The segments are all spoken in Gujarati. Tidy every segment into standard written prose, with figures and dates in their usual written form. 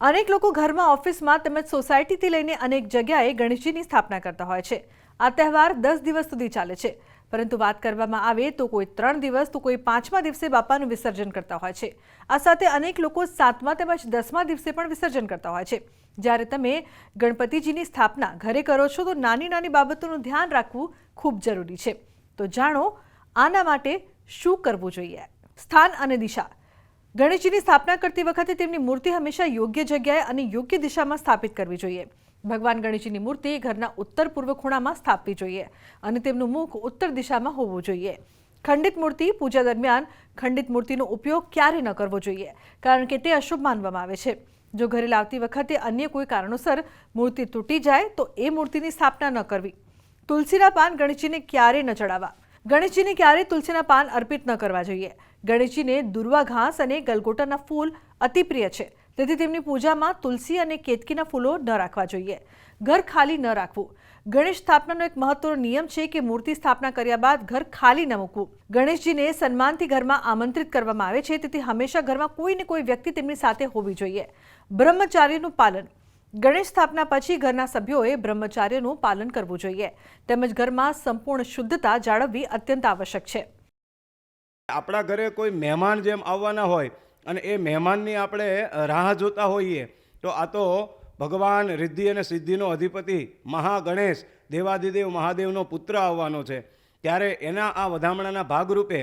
अनेक लोग घर में ऑफिस में તેમજ સોસાયટીથી લઈને અનેક જગ્યાએ ગણેશજીની સ્થાપના કરતા હોય છે। આ તહેવાર 10 દિવસ સુધી ચાલે છે, પરંતુ વાત કરવામાં આવે તો કોઈ 3 દિવસ તો કોઈ 5મા દિવસે બાપાનું વિસર્જન કરતા હોય છે। આ સાથે અનેક લોકો 7મા તેમજ 10મા દિવસે પણ વિસર્જન કરતા હોય છે। જ્યારે તમે ગણપતિજીની સ્થાપના ઘરે કરો છો તો નાની નાની બાબતોનું ધ્યાન રાખવું ખૂબ જરૂરી છે। તો જાણો આના માટે શું કરવું જોઈએ। સ્થાન અને દિશા। ગણેશજીની સ્થાપના કરતી વખતે તેમની મૂર્તિ હંમેશા યોગ્ય જગ્યાએ અને યોગ્ય દિશામાં સ્થાપિત કરવી જોઈએ। ભગવાન ગણેશજીની મૂર્તિ ઘરના ઉત્તર પૂર્વ ખૂણામાં સ્થાપવી જોઈએ અને તેમનું મુખ ઉત્તર દિશામાં હોવું જોઈએ। ખંડિત મૂર્તિ પૂજા દરમિયાન ખંડિત મૂર્તિનો ઉપયોગ ક્યારે ન કરવો જોઈએ, કારણ કે તે અશુભ માનવામાં આવે છે। જો ઘરે લાવતી વખતે અન્ય કોઈ કારણોસર મૂર્તિ તૂટી જાય તો એ મૂર્તિની સ્થાપના ન કરવી। તુલસીના પાન ગણેશજીને ક્યારે ન ચડાવવા। ગણેશજીને ક્યારે તુલસીના પાન અર્પિત ન કરવા જોઈએ। ગણેશજીને દુર્વા ઘાસ અને ગલગોટાના ફૂલ અતિ પ્રિય છે, તેથી તેમની પૂજામાં તુલસી અને કેતકીના ફૂલો ન રાખવા જોઈએ। ઘર ખાલી ન રાખવું। ગણેશ સ્થાપનાનો એક મહત્વનો નિયમ છે કે મૂર્તિ સ્થાપના કર્યા બાદ ઘર ખાલી ન મૂકવું। ગણેશજીને સન્માનથી ઘરમાં આમંત્રિત કરવામાં આવે છે, તેથી હંમેશા ઘરમાં કોઈ ને કોઈ વ્યક્તિ તેમની સાથે હોવી જોઈએ। બ્રહ્મચાર્યનું પાલન। ગણેશ સ્થાપના પછી ઘરના સભ્યોએ બ્રહ્મચાર્યનું પાલન કરવું જોઈએ, તેમજ ઘરમાં સંપૂર્ણ શુદ્ધતા જાળવવી અત્યંત આવશ્યક છે। આપણા ઘરે કોઈ મહેમાન જેમ આવવાના હોય અને એ મહેમાનની આપણે રાહ જોતા હોઈએ તો આ તો ભગવાન રિદ્ધિ અને સિદ્ધિનો અધિપતિ મહાગણેશ દેવાધિદેવ મહાદેવનો પુત્ર આવવાનો છે, ત્યારે એના આ વધામણાના ભાગરૂપે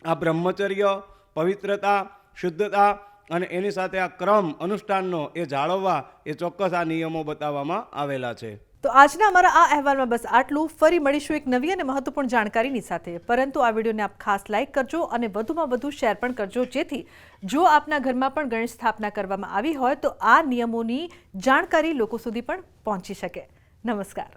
આ બ્રહ્મચર્ય, પવિત્રતા, શુદ્ધતા અને એની સાથે આ ક્રમ અનુષ્ઠાનનો એ જાળવવા એ ચોક્કસ આ નિયમો બતાવવામાં આવેલા છે। તો આજના અમારા આ અહેવાલમાં બસ આટલું। ફરી મળીશું એક નવી અને મહત્વપૂર્ણ જાણકારીની સાથે, પરંતુ આ વિડીયોને આપ ખાસ લાઇક કરજો અને વધુમાં વધુ શેર પણ કરજો, જેથી જો આપના ઘરમાં પણ ગણેશ સ્થાપના કરવામાં આવી હોય તો આ નિયમોની જાણકારી લોકો સુધી પણ પહોંચી શકે। નમસ્કાર।